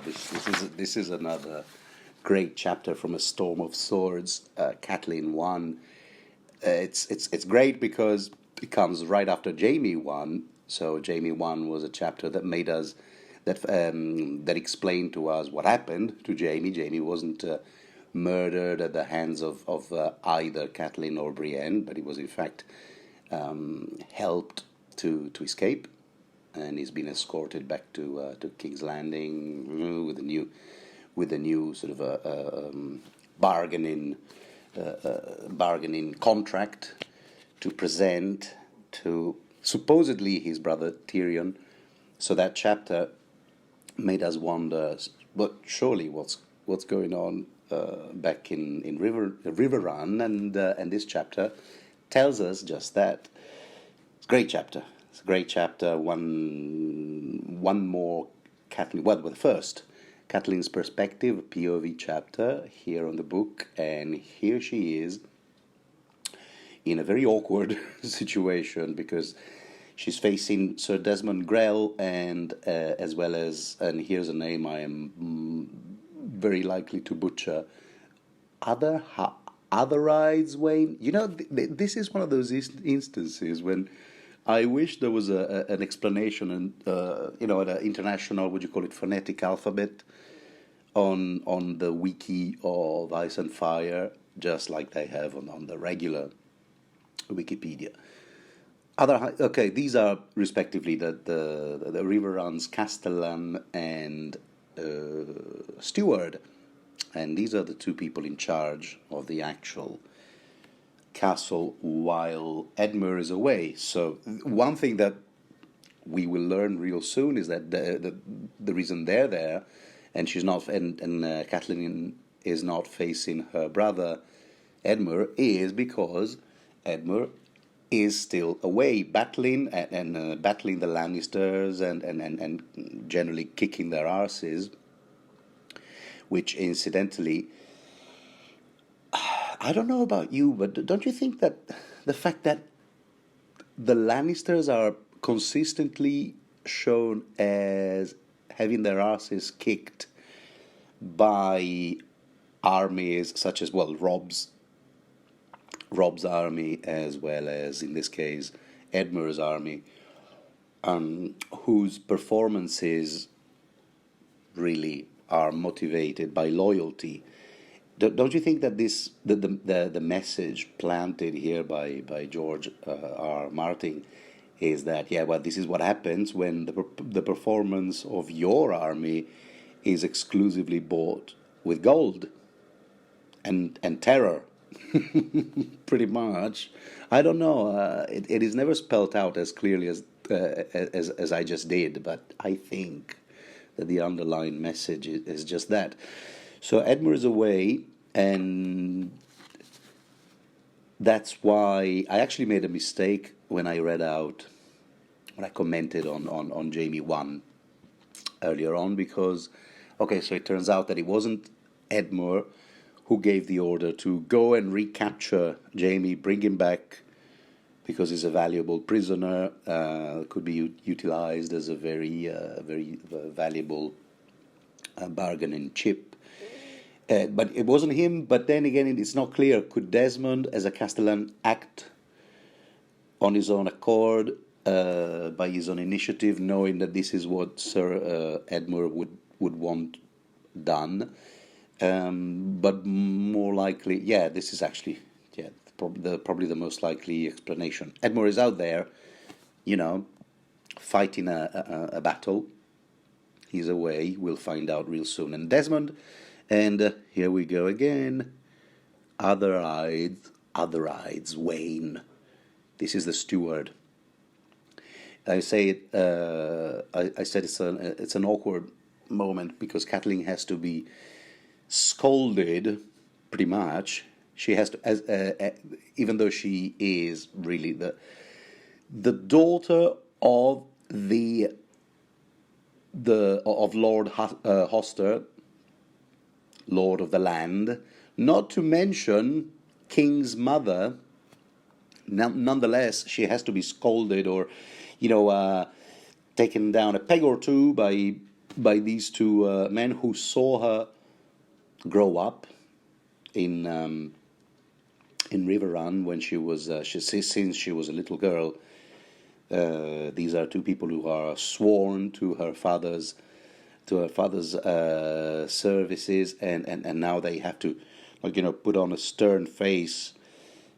This is another great chapter from A Storm of Swords, Catelyn I. It's great because it comes right after Jamie I. So Jamie I was a chapter that made us that explained to us what happened to Jamie. Jamie wasn't murdered at the hands of either Catelyn or Brienne, but he was in fact helped to escape, and he's been escorted back to King's Landing with a new sort of bargaining contract to present to supposedly his brother Tyrion. So that chapter made us wonder, but surely what's going on back in River Run, and this chapter tells us just that. It's a great chapter. It's a great chapter. One more Catelyn. Well, the first Catelyn's perspective, POV chapter here on the book, and here she is in a very awkward situation because she's facing Sir Desmond Grell and as well as, and here's a name I am very likely to butcher, Otherides Wayne. You know, this is one of those instances when I wish there was an explanation and at an international, would you call it, phonetic alphabet on the wiki of Ice and Fire, just like they have on the regular Wikipedia. Okay, these are respectively the river runs Castellan and Steward, and these are the two people in charge of the actual castle while Edmure is away. So one thing that we will learn real soon is that the reason they're there, and she's not, and Catelyn is not facing her brother Edmure, is because Edmure is still away battling and battling the Lannisters and generally kicking their arses, which incidentally, I don't know about you, but don't you think that the fact that the Lannisters are consistently shown as having their asses kicked by armies such as, well, Robb's army, as well as, in this case, Edmure's army, whose performances really are motivated by loyalty? Don't you think that the message planted here by George R. Martin is that, yeah, well, this is what happens when the performance of your army is exclusively bought with gold and terror? Pretty much. I don't know. It is never spelt out as clearly as I just did, but I think that the underlying message is just that. So Edmure is away, and that's why I actually made a mistake when I commented on Jamie 1 earlier on, because, okay, so it turns out that it wasn't Edmure who gave the order to go and recapture Jamie, bring him back, because he's a valuable prisoner, could be utilized as a very valuable bargaining chip. But it wasn't him, but then again, it's not clear. Could Desmond, as a Castellan, act on his own accord, by his own initiative, knowing that this is what Sir Edmure would want done? But more likely, yeah, this is actually, yeah, probably the most likely explanation. Edmure is out there, fighting a battle. He's away. We'll find out real soon. And Desmond, and here we go again. Otherides Wayne. This is the steward. I say it. I said it's an awkward moment because Catelyn has to be scolded, pretty much. She has to, even though she is really the daughter of of Lord Hoster, Lord of the Land, not to mention King's mother. Nonetheless, she has to be scolded or, taken down a peg or two by by these two men who saw her grow up in River Run when she was since she was a little girl. These are two people who are sworn to her father's services, and now they have to, like, put on a stern face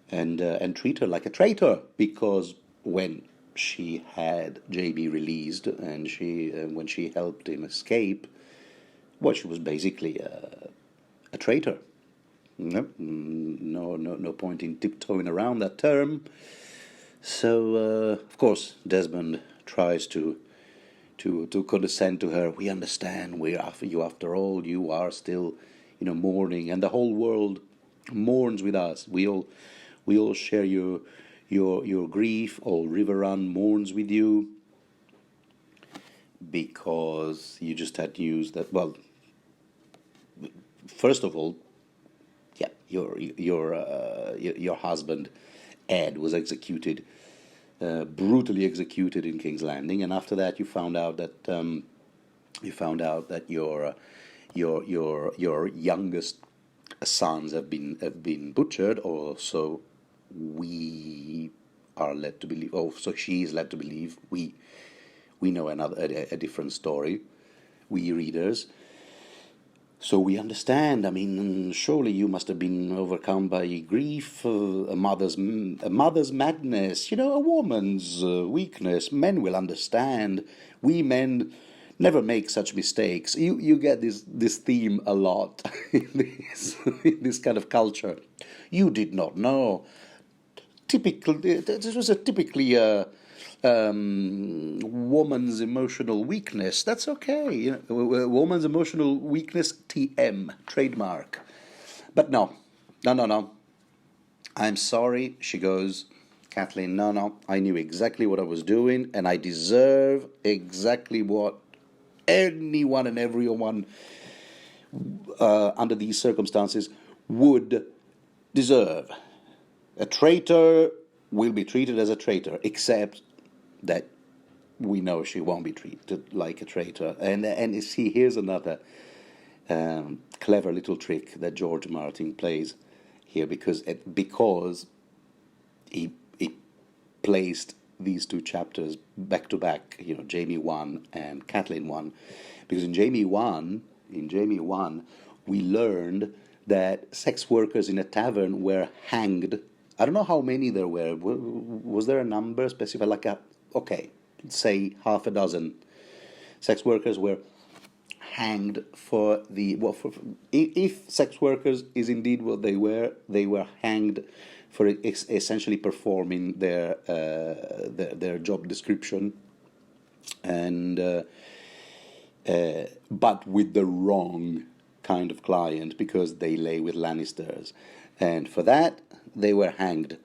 and treat her like a traitor, because when she had JB released and when she helped him escape, well, she was basically a traitor. No point in tiptoeing around that term. So of course Desmond tries to condescend to her. We understand. We're after you. After all, you are still, mourning, and the whole world mourns with us. We all share your grief. All River Run mourns with you, because you just had news that, well, first of all, yeah, your husband Ed was executed, brutally executed in King's Landing, and after that you found out that your youngest sons have been butchered, or so we are led to believe. Oh, so she is led to believe. We know a different story, we readers. So we understand. I mean, surely you must have been overcome by grief, a mother's madness, a woman's weakness. Men will understand. We men never make such mistakes. You get this theme a lot in this kind of culture. You did not know. This was a typically woman's emotional weakness. That's okay. Woman's emotional weakness, TM, trademark. But no. I'm sorry, she goes, Catelyn, no, I knew exactly what I was doing, and I deserve exactly what anyone and everyone under these circumstances would deserve. A traitor will be treated as a traitor, except that we know she won't be treated like a traitor. And see, here's another clever little trick that George Martin plays here, because he placed these two chapters back to back, Jamie 1 and Catelyn 1, because in Jamie 1 we learned that sex workers in a tavern were hanged. I don't know how many there were. Was there a number specified? Say half a dozen sex workers were hanged for if sex workers is indeed what they were hanged for essentially performing their job description, and but with the wrong kind of client, because they lay with Lannisters, and for that they were hanged.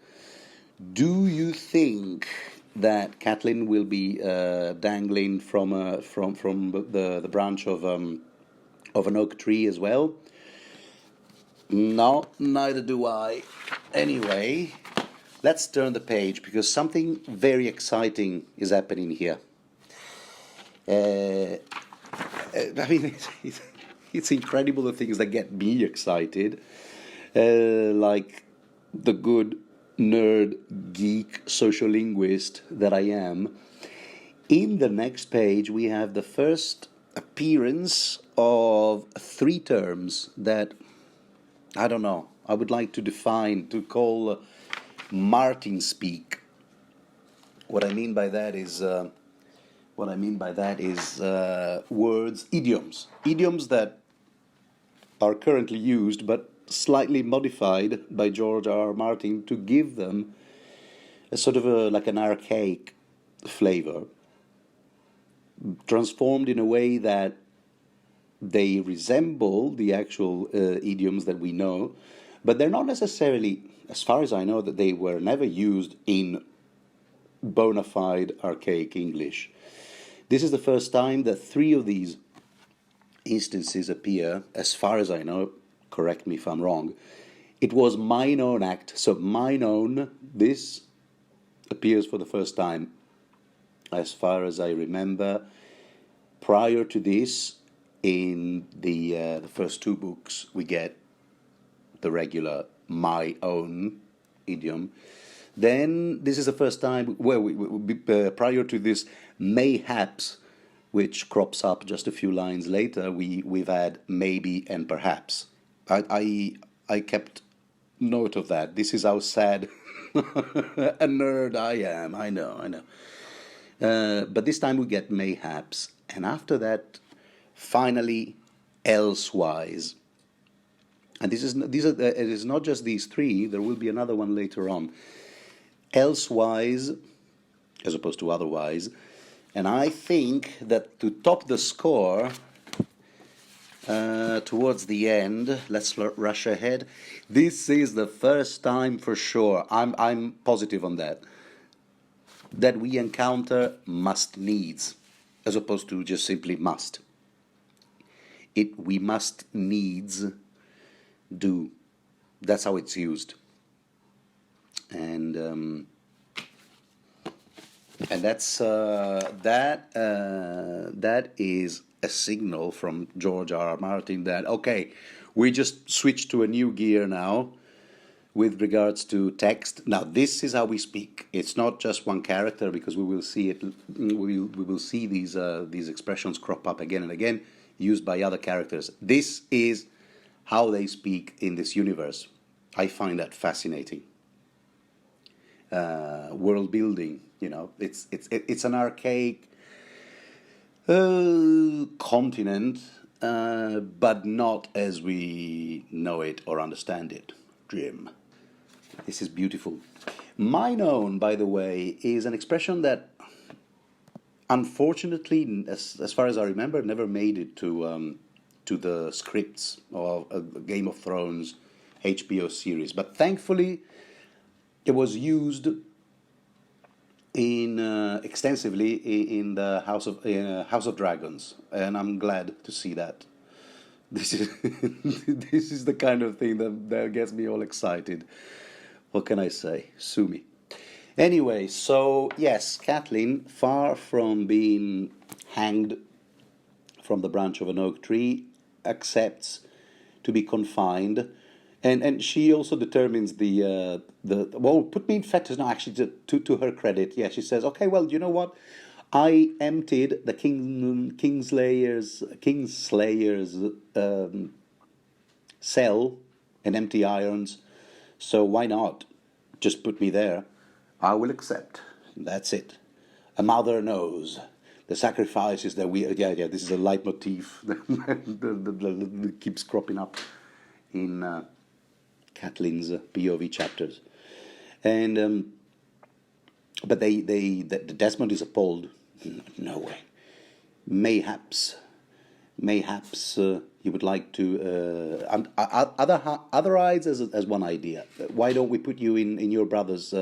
Do you think that Catelyn will be dangling from the branch of an oak tree as well? No, neither do I. Anyway, let's turn the page, because something very exciting is happening here. I mean, it's incredible the things that get me excited, like the good nerd, geek, sociolinguist that I am. In the next page, we have the first appearance of three terms that, I don't know, I would like to call Martin speak. What I mean by that is words, idioms that are currently used, but slightly modified by George R.R. Martin to give them a sort of like an archaic flavor, transformed in a way that they resemble the actual idioms that we know, but they're not necessarily, as far as I know, that they were never used in bona fide archaic English. This is the first time that three of these instances appear, as far as I know. Correct me if I'm wrong. It was Mine Own Act. So Mine Own, this appears for the first time, as far as I remember, Prior to this, in the first two books, we get the regular "my own" idiom. Then this is the first time where prior to this "mayhaps," which crops up just a few lines later, we've had "maybe" and "perhaps." I kept note of that. This is how sad a nerd I am. I know, I know. But this time we get "mayhaps," and after that, finally, "elsewise." And it is not just these three. There will be another one later on. "Elsewise," as opposed to "otherwise," and I think that to top the score, towards the end, let's rush ahead. This is the first time for sure. I'm positive on that we encounter "must needs," as opposed to just simply "must." We must needs do. That's how it's used, and that's that is a signal from George R. R. Martin that okay, we just switched to a new gear now with regards to text. Now this is how we speak. It's not just one character, because we will see it. We will see these expressions crop up again and again, used by other characters. This is how they speak in this universe. I find that fascinating. World building, it's an archaic continent, but not as we know it or understand it. Jim, this is beautiful. "Mine own," by the way, is an expression that, unfortunately, as far as I remember, never made it to the scripts of a Game of Thrones HBO series. But thankfully, it was used extensively in the House of Dragons, and I'm glad to see that. This is this is the kind of thing that gets me all excited. What can I say? Sue me. Anyway, so yes, Catelyn, far from being hanged from the branch of an oak tree, accepts to be confined, and she also determins the well, put me in fetters. No, actually, to her credit, yeah, she says, okay, well, you know what, I emptied the Kingslayer's cell and empty irons, so why not just put me there? I will accept. That's it. A mother knows the sacrifices that we. Yeah. This is a leitmotif that keeps cropping up in Catelyn's POV chapters, and but the Desmond is appalled. No way. Mayhaps you would like to otherwise as one idea. Why don't we put you in your brother's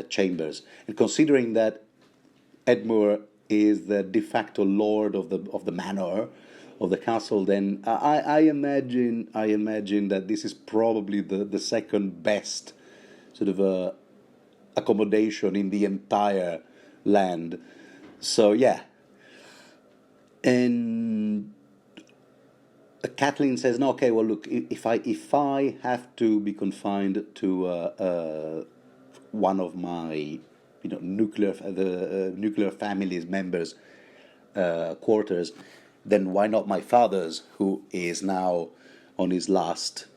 chambers? And considering that Edmure is the de facto lord of the manor, of the castle, then I imagine that this is probably the second best sort of accommodation in the entire land. So yeah, and Catelyn says, "No, okay. Well, look, if I have to be confined to one of my, nuclear family's members' quarters, then why not my father's, who is now on his last,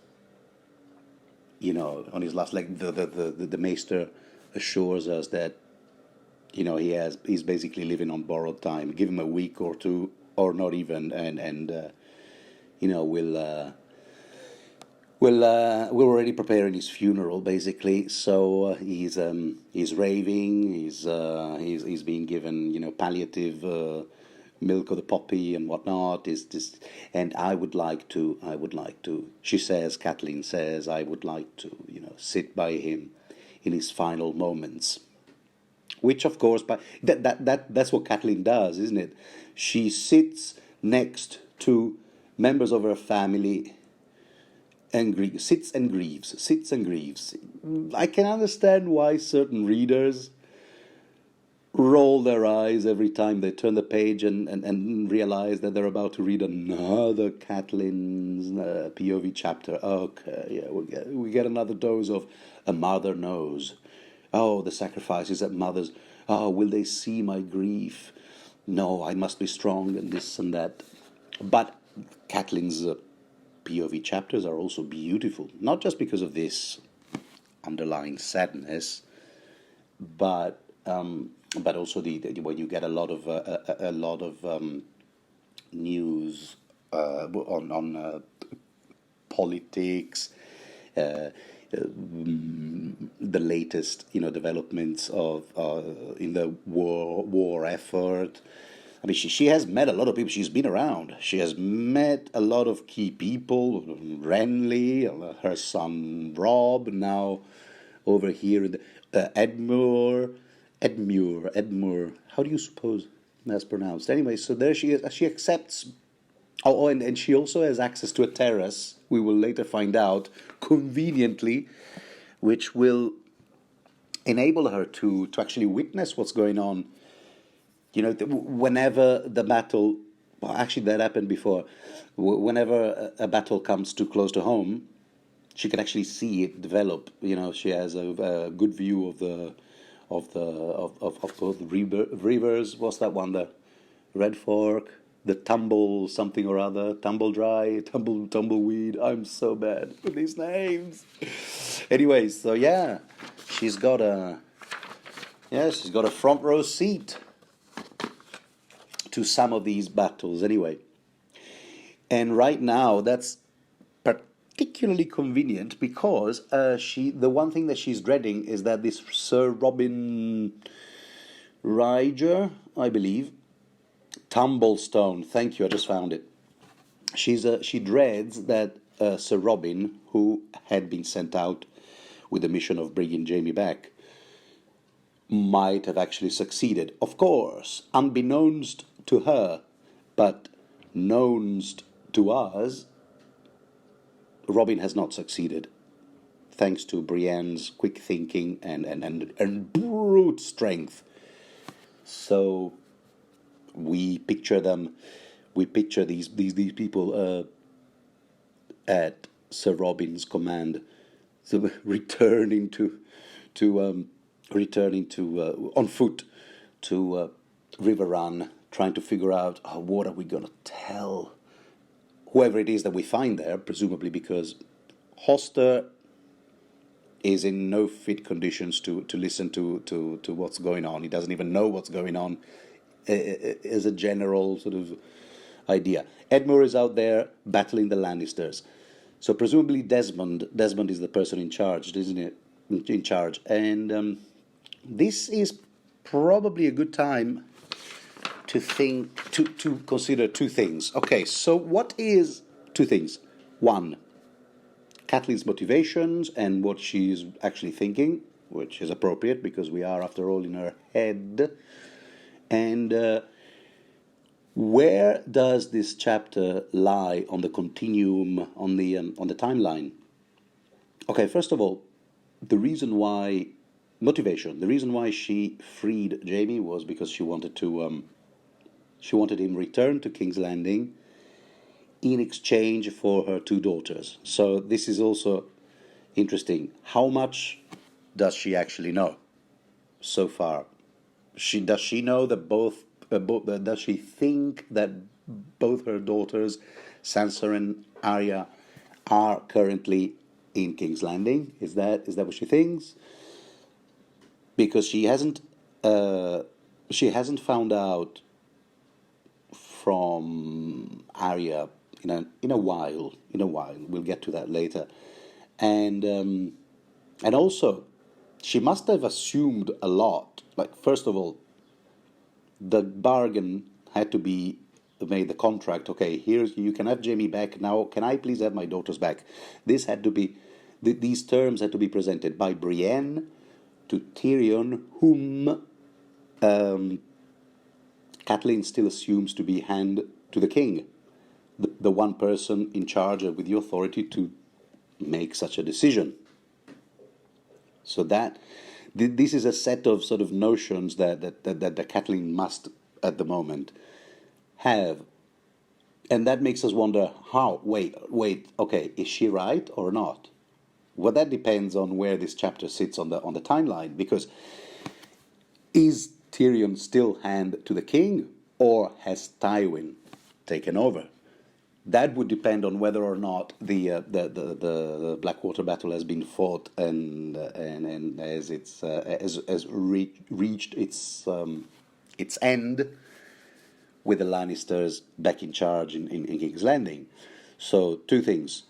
leg? The Maester assures us that, he's basically living on borrowed time. Give him a week or two, or not even, and we're already preparing his funeral, basically. So he's raving. He's being given palliative milk of the poppy and whatnot. And I would like to. She says, Catelyn says, I would like to sit by him in his final moments. Which, of course, but that's what Catelyn does, isn't it? She sits next to members of her family and sits and grieves. I can understand why certain readers roll their eyes every time they turn the page and realize that they're about to read another Catelyn's POV chapter. Okay, yeah, we get another dose of a mother knows. Oh, the sacrifices that mothers. Oh, will they see my grief? No, I must be strong and this and that. But Catelyn's POV chapters are also beautiful, not just because of this underlying sadness, but also when you get a lot of news on politics, uh, the latest developments of in the war effort. I mean, she has met a lot of people. She's been around. She has met a lot of key people. Renly, her son Rob, now over here in the Edmure. How do you suppose that's pronounced? Anyway, so there she is. She accepts. Oh, and she also has access to a terrace. We will later find out conveniently, which will enable her to actually witness what's going on. Whenever the battle, well, actually that happened before. Whenever a battle comes too close to home, she can actually see it develop. She has a good view of both rivers. What's that one? The Red Fork, the Tumble something or other, Tumble Dry, Tumbleweed. I'm so bad with these names. Anyway, so yeah, she's got a front row seat to some of these battles. Anyway, and right now that's particularly convenient because the one thing that she's dreading is that this Sir Robin Ryger, I believe, Tumblestone. Thank you, I just found it. She dreads that Sir Robin, who had been sent out with the mission of bringing Jaime back, might have actually succeeded. Of course, unbeknownst to her, but knownst to us, Robin has not succeeded, thanks to Brienne's quick thinking and brute strength. So we picture these people at Sir Robin's command, so returning on foot to River Run, trying to figure out what are we gonna tell whoever it is that we find there, presumably because Hoster is in no fit conditions to listen to what's going on. He doesn't even know what's going on as a general sort of idea. Edmure is out there battling the Lannisters. So presumably Desmond is the person in charge, isn't it? In charge. And this is probably a good time to consider two things. Okay, so what is two things? One, Catelyn's motivations and what she's actually thinking, which is appropriate because we are, after all, in her head. And where does this chapter lie on the continuum, on the timeline? Okay, first of all, the reason why she freed Jaime was because she wanted him returned to King's Landing in exchange for her two daughters. So this is also interesting. How much does she actually know so far? Does she know that does she think that both her daughters, Sansa and Arya, are currently in King's Landing? Is that what she thinks? Because she hasn't found out from Arya in a while. We'll get to that later, and also she must have assumed a lot. Like, first of all, the bargain had to be made. The contract. Okay, here's, you can have Jaime back now. Can I please have my daughters back? This had to be these terms had to be presented by Brienne to Tyrion, whom Catelyn still assumes to be hand to the king, the one person in charge with the authority to make such a decision. So This is a set of sort of notions that Catelyn must, at the moment, have. And that makes us wonder how, wait, okay, is she right or not? Well, that depends on where this chapter sits on the timeline, because is Tyrion still hand to the king, or has Tywin taken over? That would depend on whether or not the Blackwater battle has been fought and as it's as reached its end, with the Lannisters back in charge in King's Landing. So, two things.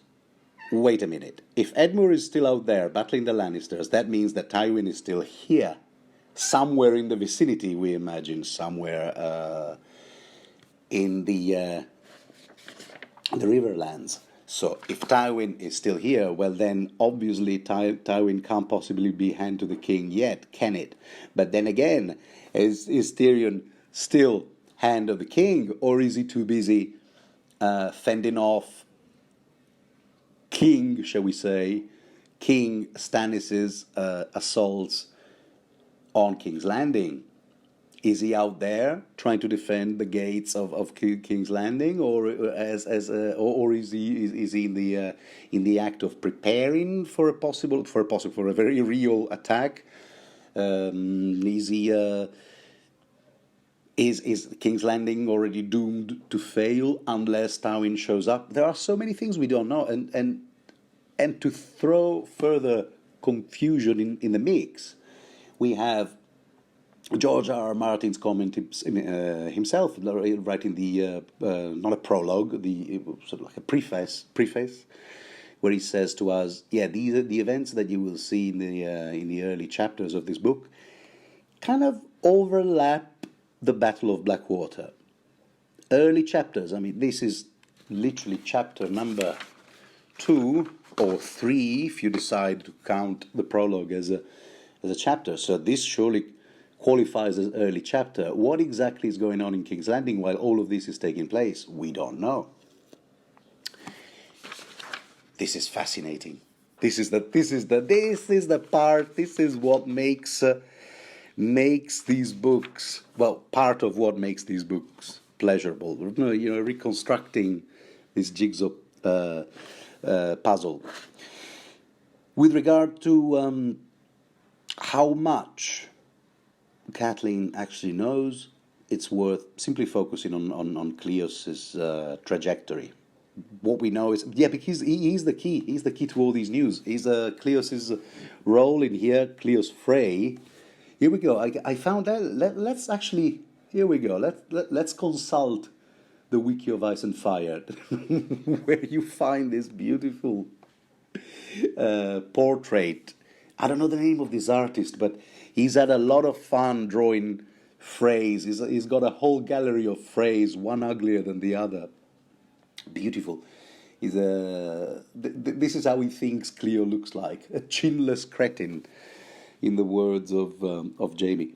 Wait a minute. If Edmure is still out there battling the Lannisters, that means that Tywin is still here, somewhere in the vicinity, we imagine, somewhere in the Riverlands. So if Tywin is still here, well then obviously Tywin can't possibly be hand to the king yet, can it? But then again, is Tyrion still hand of the king, or is he too busy fending off King, shall we say, King Stannis's assaults on King's Landing? Is he out there trying to defend the gates of King's Landing, or or is he in the act of preparing for a very real attack? Is he is King's Landing already doomed to fail unless Tywin shows up? There are so many things we don't know, and to throw further confusion in the mix, we have George R. Martin's comment himself, writing the not a prologue, the sort of like a preface, where he says to us, "Yeah, these are the events that you will see in the early chapters of this book, kind of overlap the Battle of Blackwater." Early chapters. I mean, this is literally chapter number 2 or 3, if you decide to count the prologue as a chapter. So this surely qualifies as early chapter. What exactly is going on in King's Landing while all of this is taking place? We don't know. This is fascinating. This is the part. This is what makes these books, well, part of what makes these books pleasurable. You know, reconstructing this jigsaw puzzle. With regard to how much Catelyn actually knows, it's worth simply focusing on Cleos's trajectory. What we know is, because he's the key. He's the key to all these news. He's Cleos's role in here, Cleos Frey. Here we go. I found that. Let's actually, here we go. Let's consult the Wiki of Ice and Fire, where you find this beautiful portrait. I don't know the name of this artist, but he's had a lot of fun drawing Freys. He's got a whole gallery of Freys, one uglier than the other. Beautiful. This is how he thinks Cleo looks like, a chinless cretin, in the words of Jamie.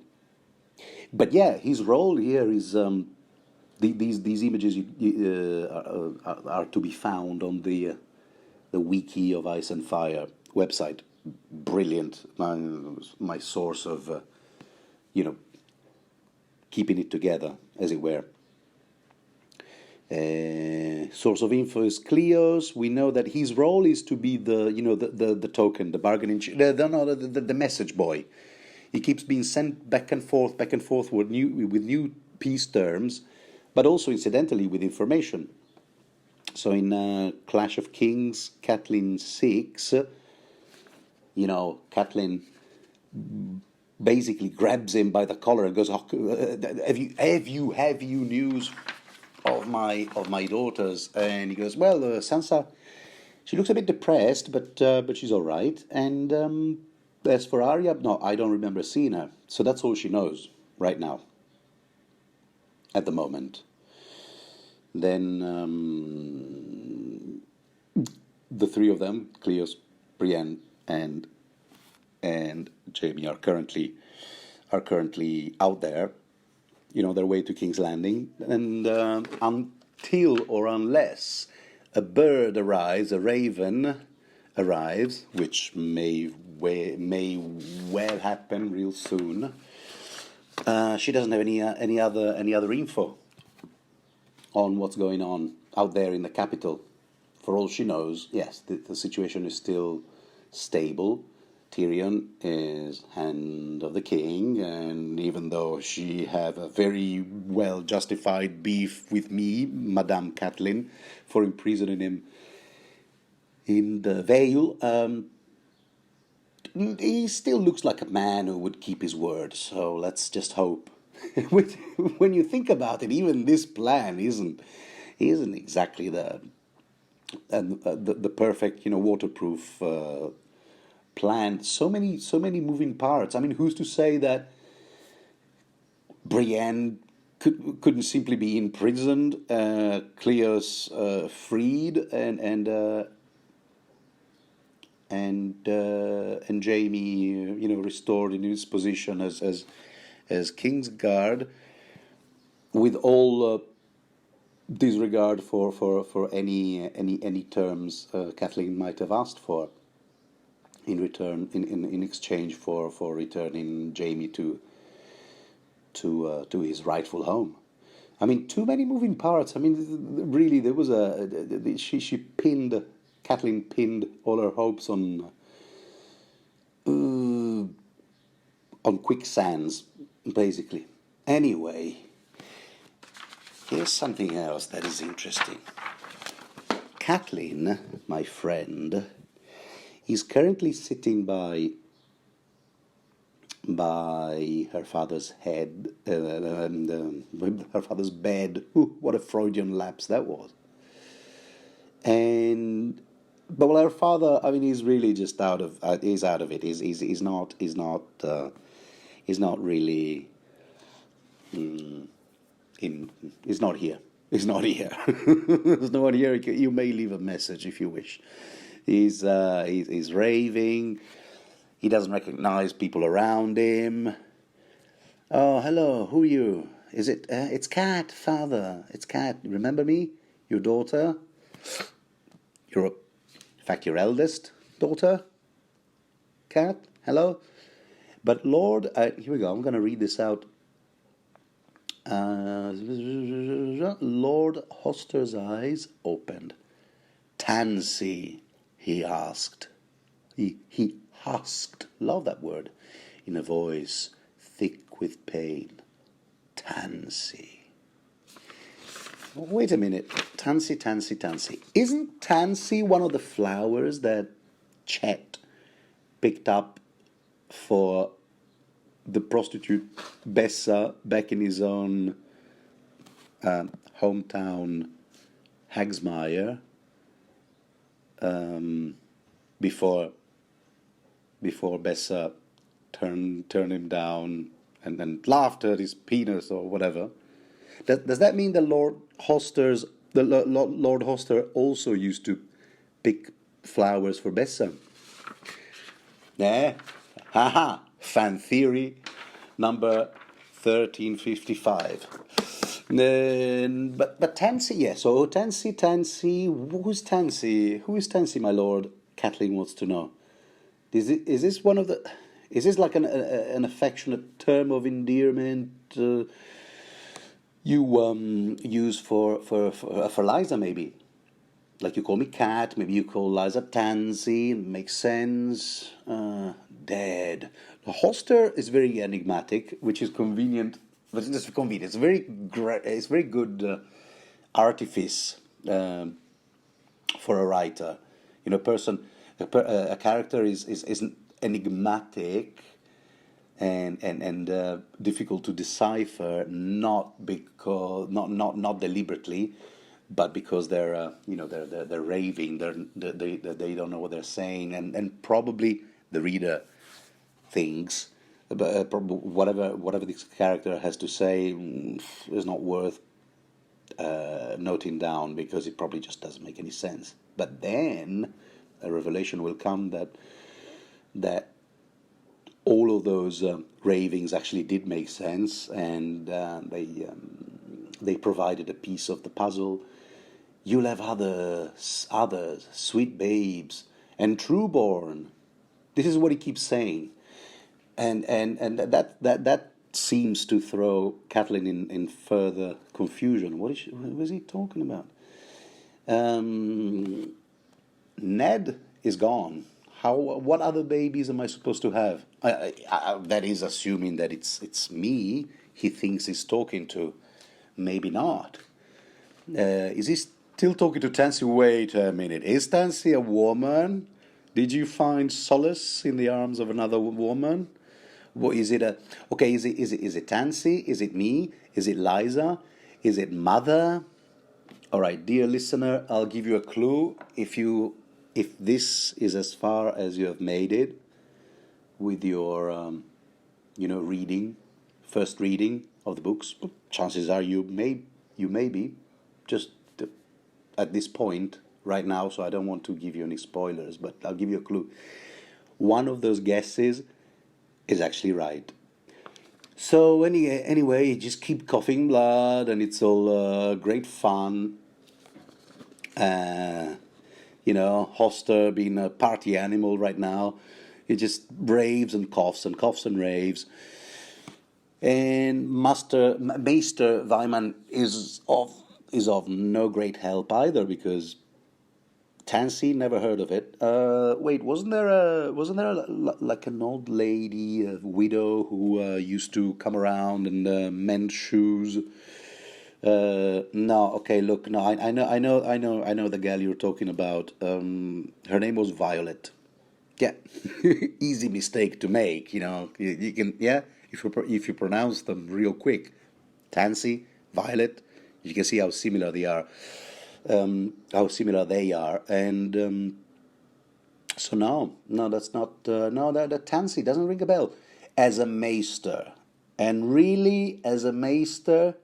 But yeah, his role here is these images are to be found on the Wiki of Ice and Fire website. Brilliant. My source of keeping it together, as it were. Source of info is Cleos. We know that his role is to be the token, the bargaining, the message boy. He keeps being sent back and forth with new peace terms, but also incidentally with information. So in Clash of Kings, Catelyn 6, Catelyn basically grabs him by the collar and goes, "Have you news of my daughters?" And he goes, "Well, Sansa, she looks a bit depressed, but she's all right. And as for Arya, no, I don't remember seeing her. So that's all she knows right now, at the moment." Then the three of them, Cleos, Brienne, and Jamie, are currently out there, their way to King's Landing, and until or unless a bird arrives, a raven arrives, which may well happen real soon. She doesn't have any other info on what's going on out there in the capital. For all she knows, yes, the situation is still stable. Tyrion is hand of the king, and even though she have a very well justified beef with me, Madame Catelyn, for imprisoning him in the Vale, he still looks like a man who would keep his word. So let's just hope. When you think about it, even this plan isn't exactly the perfect, waterproof plan. So many moving parts. I mean, who's to say that Brienne couldn't simply be imprisoned, Cleo's freed, and Jaime, restored in his position as King's Guard, with all disregard for any terms Catelyn might have asked for in return, in exchange for returning Jaime to his rightful home. I mean, too many moving parts. I mean, really, there was Catelyn pinned all her hopes on quicksands, basically. Anyway, here's something else that is interesting. Catelyn, my friend, is currently sitting by her father's head, her father's bed. Ooh, what a Freudian lapse that was. But her father, I mean, he's really just out of it. He's not really He's not here. He's not here. He's not here. You may leave a message if you wish. He's raving. He doesn't recognize people around him. Oh, hello. Who are you? Is it? It's Cat, father. It's Cat. Remember me? Your daughter. In fact, your eldest daughter. Cat. Hello. But Lord, here we go. I'm going to read this out. Lord Hoster's eyes opened. Tansy, he asked. He husked, love that word, in a voice thick with pain. Tansy. Wait a minute. Tansy. Isn't Tansy one of the flowers that Chet picked up for the prostitute Bessa back in his own hometown, Hagsmire, before Bessa turned him down and laughed at his penis or whatever? Does that mean the Lord Hoster also used to pick flowers for Bessa? Yeah, haha. Fan theory number 1355. But Tansy, yes. So Tansy. Who's Tansy? Who is Tansy, my lord? Catelyn wants to know. Is this one of the? Is this like an affectionate term of endearment you use for Liza, maybe? Like you call me Cat, maybe you call Liza Tansy. Makes sense. Dead. Hoster is very enigmatic, which is convenient. But it's just convenient. It's very good artifice for a writer. A character is enigmatic and difficult to decipher, not deliberately, but because they're raving, they don't know what they're saying, and probably the reader thinks whatever this character has to say is not worth noting down, because it probably just doesn't make any sense. But then a revelation will come that all of those ravings actually did make sense, and they provided a piece of the puzzle. You'll have other sweet babes and trueborn. This is what he keeps saying, and that seems to throw Catelyn in further confusion. What was he talking about? Ned is gone. How? What other babies am I supposed to have? That is assuming that it's me he thinks he's talking to. Maybe not. Is he still talking to Tansy? Wait a minute. Is Tansy a woman? Did you find solace in the arms of another woman? What is it? Okay? Is it Tansy? Is it me? Is it Liza? Is it Mother? All right, dear listener, I'll give you a clue. If this is as far as you have made it with your first reading of the books, chances are you may be just at this point right now. So I don't want to give you any spoilers, but I'll give you a clue. One of those guesses is actually right. So anyway, you just keep coughing blood, and it's all great fun. Hoster being a party animal right now, he just raves and coughs and raves. And Maester Wyman is of no great help either, because Tansy never heard of it. Wait, wasn't there like an old lady, a widow who used to come around and mend shoes? No, okay, look, no, I know the gal you're talking about. Her name was Violet. Yeah, easy mistake to make. You can, yeah, if you pronounce them real quick, Tansy, Violet, you can see how similar they are. And so no, that's not. No, that Tansy doesn't ring a bell as a maester, and really as a maester,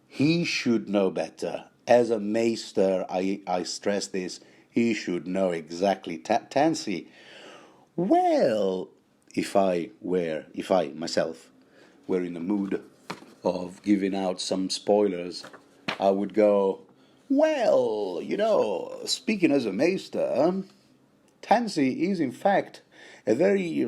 he should know better. As a maester, I stress this. He should know exactly. Tansy. Well, if I myself were in the mood of giving out some spoilers, I would go, well, speaking as a maester, Tansy is in fact a very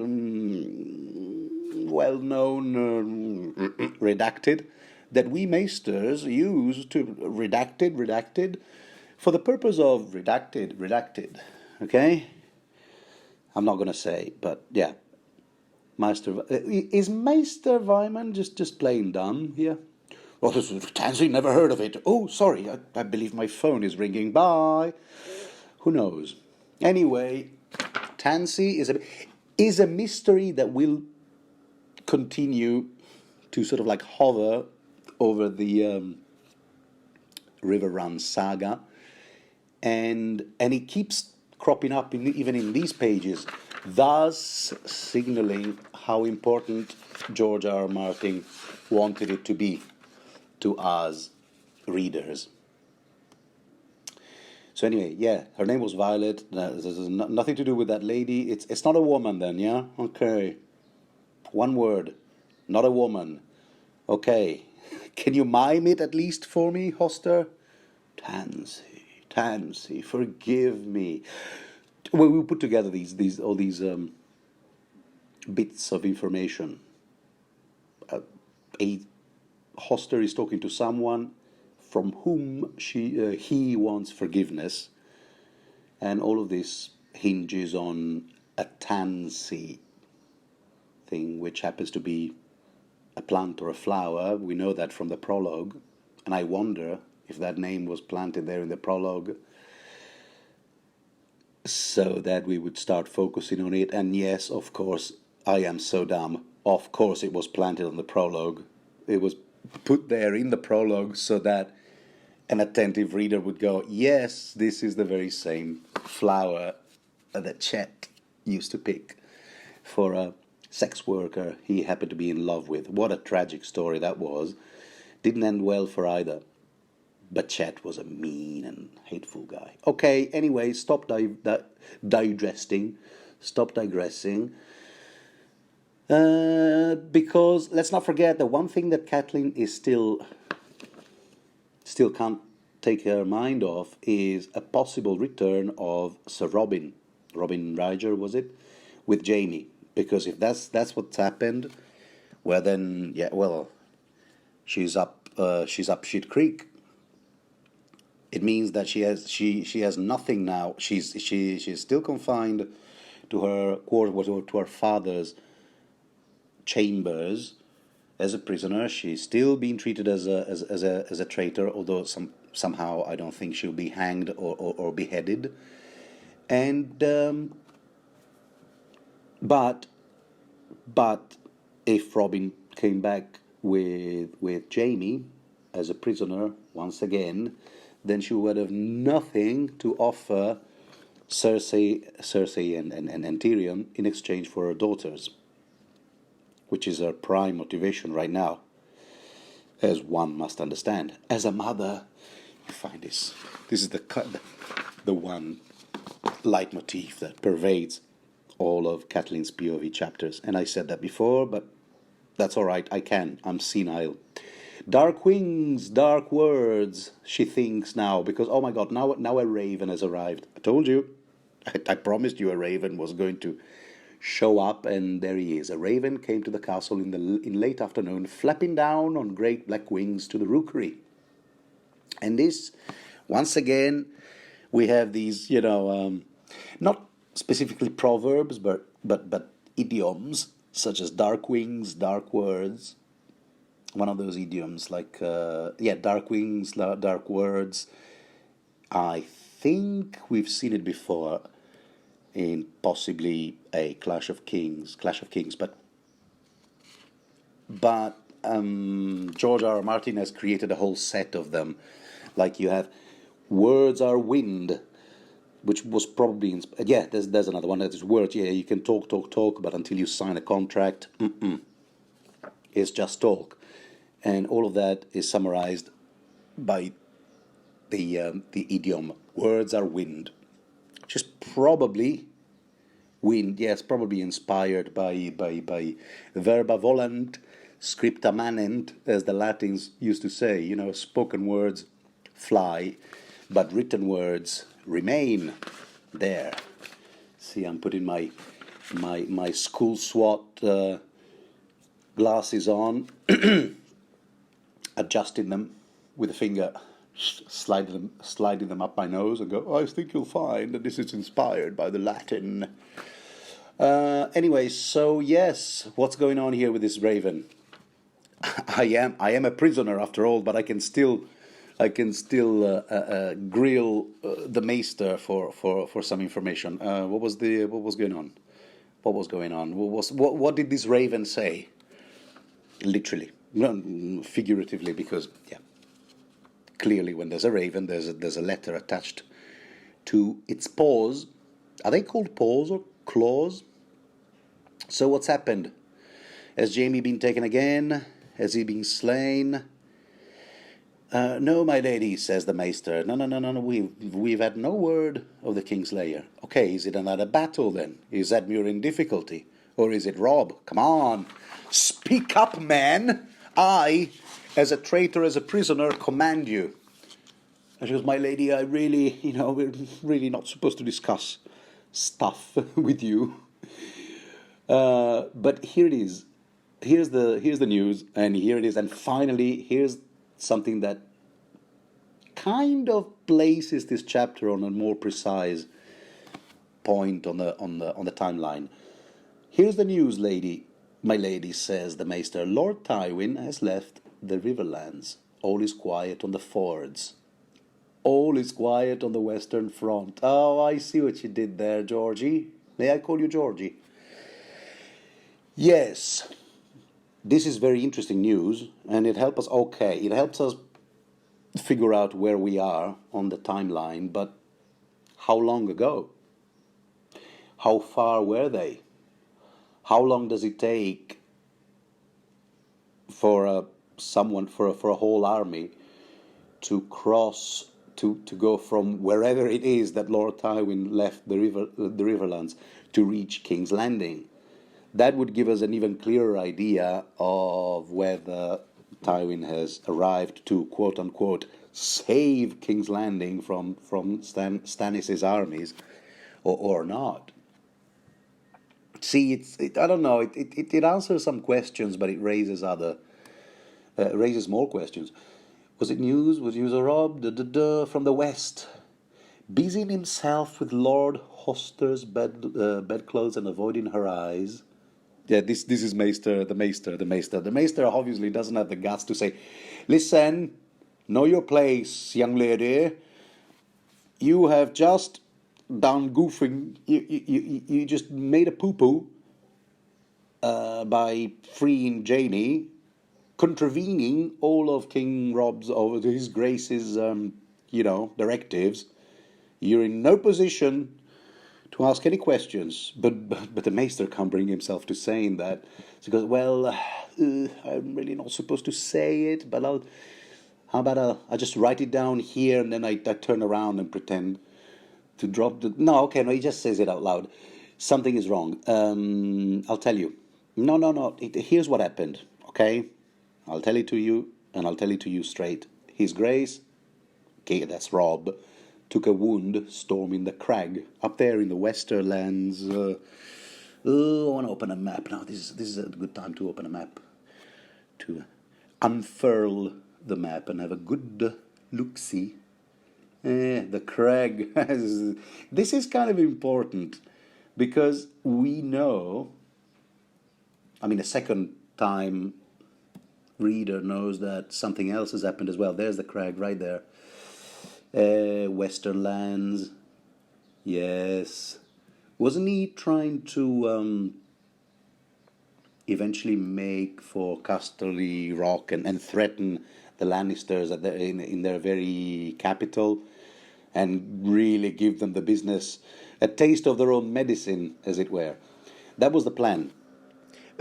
well-known redacted that we maesters use to redacted for the purpose of redacted. Okay? I'm not going to say, but yeah. Is Maester Wyman just plain dumb here? Oh, Tansy never heard of it. Oh, sorry, I believe my phone is ringing. Bye. Who knows? Anyway, Tansy is a mystery that will continue to sort of like hover over the River Run saga, and it keeps cropping up even in these pages, thus signaling how important George R. R. Martin wanted it to be to us readers. So anyway, yeah, her name was Violet. This has nothing to do with that lady. It's not a woman then, yeah? Okay. One word. Not a woman. Okay. Can you mime it at least for me, Hoster? Tansy, forgive me. Well, we put together all these bits of information. A Hoster is talking to someone from whom he wants forgiveness, and all of this hinges on a tansy thing, which happens to be a plant or a flower. We know that from the prologue, and I wonder if that name was planted there in the prologue so that we would start focusing on it. And yes, of course, I am so dumb. Of course it was planted on the prologue. It was put there in the prologue so that an attentive reader would go, yes, this is the very same flower that Chet used to pick for a sex worker he happened to be in love with. What a tragic story that was. Didn't end well for either. But Chet was a mean and hateful guy. Okay, anyway, stop digesting. Stop digressing. Because let's not forget that one thing that Catelyn is still can't take her mind off is a possible return of Sir Robin Robin Ryder, was it, with Jamie? Because if that's what's happened, well then, yeah, well, she's up shit creek. It means that she has nothing now. She's still confined to her quarter, to her father's chambers as a prisoner. She's still being treated as a traitor, although somehow I don't think she'll be hanged or beheaded. And but if Robin came back with Jamie as a prisoner once again, then she would have nothing to offer Cersei and Tyrion in exchange for her daughters, which is her prime motivation right now, as one must understand. As a mother, you find this. This is the one leitmotif that pervades all of Catelyn's POV chapters. And I said that before, but that's all right. I'm senile. Dark wings, dark words, she thinks now, because, oh my God, now a raven has arrived. I told you. I promised you a raven was going to show up, and there he is. A raven came to the castle in late afternoon, flapping down on great black wings to the rookery. And this, once again, we have these, not specifically proverbs, but idioms, such as dark wings, dark words. One of those idioms, like, dark wings, dark words. I think we've seen it before in possibly a Clash of Kings, but George R. R. Martin has created a whole set of them. Like you have words are wind, which was probably there's another one that is words. Yeah, you can talk, but until you sign a contract, it's just talk. And all of that is summarized by the idiom "words are wind," which is probably wind. Yes, probably inspired by verba volant, scripta manent, as the Latins used to say. Spoken words fly, but written words remain there. See, I'm putting my school SWAT glasses on. Adjusting them with a finger, sliding them up my nose, and go, I think you'll find that this is inspired by the Latin. Anyway, so yes, what's going on here with this raven? I am a prisoner after all, but I can still grill the maester for some information. What was going on? What did this raven say? Literally. No, figuratively, because clearly when there's a raven, there's a letter attached to its paws. Are they called paws or claws? So what's happened? Has Jamie been taken again? Has he been slain? No, my lady, says the maester. No. We've had no word of the Kingslayer. Okay, is it another battle then? Is Edmure in difficulty, or is it Robb? Come on, speak up, man. I, as a traitor, as a prisoner, command you. And she goes, my lady, I really, we're really not supposed to discuss stuff with you. But here it is. Here's the news, and here it is. And finally, here's something that kind of places this chapter on a more precise point on the timeline. Here's the news, lady. My lady, says the maester, Lord Tywin has left the Riverlands. All is quiet on the fords. All is quiet on the Western Front. Oh, I see what you did there, Georgie. May I call you Georgie? Yes. This is very interesting news, and it helps us figure out where we are on the timeline, but how long ago? How far were they? How long does it take for a whole army to cross, to go from wherever it is that Lord Tywin left the Riverlands to reach King's Landing? That would give us an even clearer idea of whether Tywin has arrived to, quote-unquote, save King's Landing from Stannis' armies, or not. See, I don't know. It answers some questions, but it raises more questions. Was it news? Was news a Rob? From the West, busying himself with Lord Hoster's bedclothes and avoiding her eyes. Yeah, this is Maester, the Maester, the Maester. The Maester obviously doesn't have the guts to say, "Listen, know your place, young lady. You have just done goofing. You just made a poo-poo by freeing Janie, contravening all of King Rob's, or His Grace's, directives. You're in no position to ask any questions." But the Maester can't bring himself to saying that. So he goes, "Well, I'm really not supposed to say it, but how about I'll just write it down here, and then I turn around and pretend to drop the..." No, okay, no, he just says it out loud. "Something is wrong. I'll tell you. No. Here's what happened, okay? I'll tell it to you, and I'll tell it to you straight. His Grace," okay, that's Rob, "took a wound storming the crag up there in the Westerlands." I want to open a map now. This is a good time to open a map, to unfurl the map and have a good look-see. The crag. This is kind of important because we know, I mean, a second time reader knows that something else has happened as well. There's the crag right there. Western lands. Yes. Wasn't he trying to eventually make for Casterly Rock and threaten the Lannisters in their very capital, and really give them the business, a taste of their own medicine, as it were? That was the plan.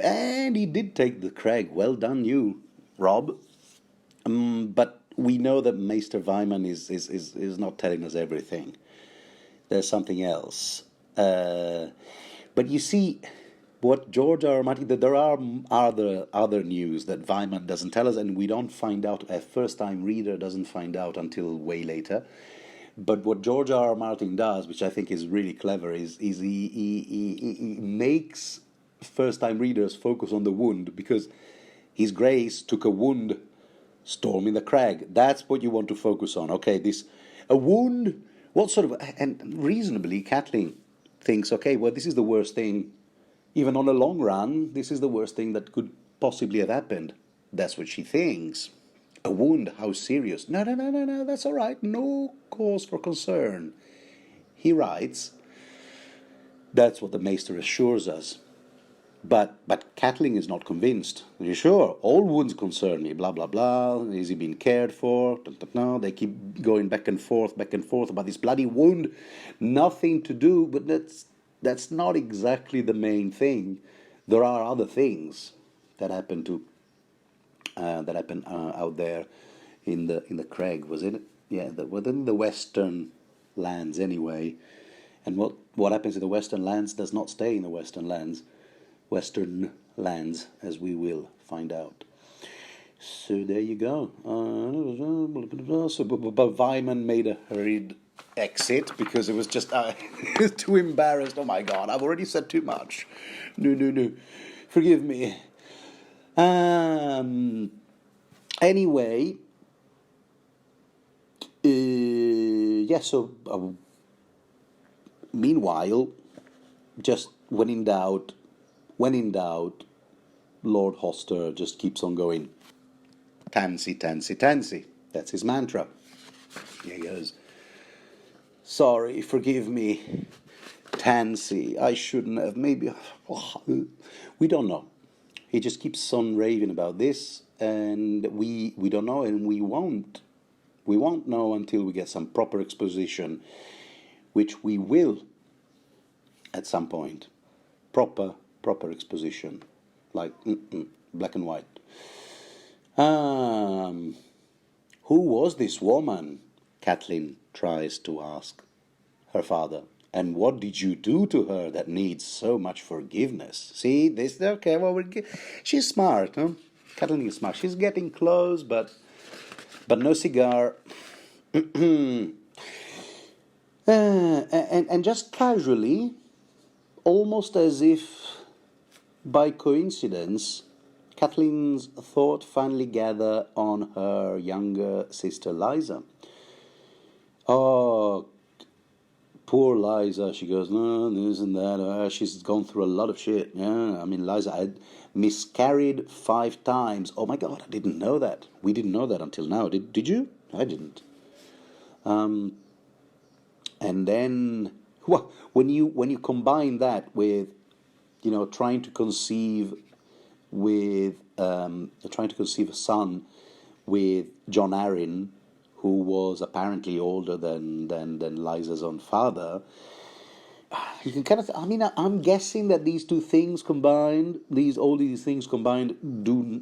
And he did take the crag. Well done, you, Rob. But we know that Maester Wyman is not telling us everything. There's something else. But you see, what George R. R. Martin, that there are other news that Wyman doesn't tell us, and we don't find out, a first-time reader doesn't find out until way later. But what George R. R. Martin does, which I think is really clever, is he makes first-time readers focus on the wound, because His Grace took a wound storming the crag. That's what you want to focus on. Okay, a wound. What sort of... And reasonably, Catelyn thinks, okay, well, this is the worst thing. Even on a long run, this is the worst thing that could possibly have happened. That's what she thinks. A wound, how serious? No, that's all right. No cause for concern. He writes, that's what the Maester assures us. But Catelyn is not convinced. Are you sure? All wounds concern me, blah, blah, blah. Is he being cared for? No, they keep going back and forth about this bloody wound. Nothing to do, but that's not exactly the main thing. There are other things that happen out there in the crag, was it? Yeah, within the Western lands anyway. And what happens in the Western lands does not stay in the Western lands, as we will find out. So there you go. But Wyman made a hurried exit because it was just too embarrassed. Oh my God, I've already said too much. No. Forgive me. Anyway, so meanwhile, just when in doubt, Lord Hoster just keeps on going. Tansy. That's his mantra. He goes, sorry, forgive me, Tansy, I shouldn't have, maybe, we don't know. He just keeps on raving about this, and we don't know, and we won't know until we get some proper exposition, which we will at some point. Proper exposition, like black and white. Who was this woman? Catelyn tries to ask her father. And what did you do to her that needs so much forgiveness? See, this, okay, well, she's smart, huh? Catelyn is smart. She's getting close, but no cigar. And just casually, almost as if by coincidence, Kathleen's thought finally gathered on her younger sister Liza. Oh, poor Liza, she goes, no, this and that. She's gone through a lot of shit. Yeah, I mean, Liza had miscarried 5 times. Oh my God, I didn't know that. We didn't know that until now. Did you? I didn't. And then, well, when you combine that with, trying to conceive a son with John Arryn, who was apparently older than Liza's own father, you can kind of. I mean, I'm guessing that these two things combined, all these things combined,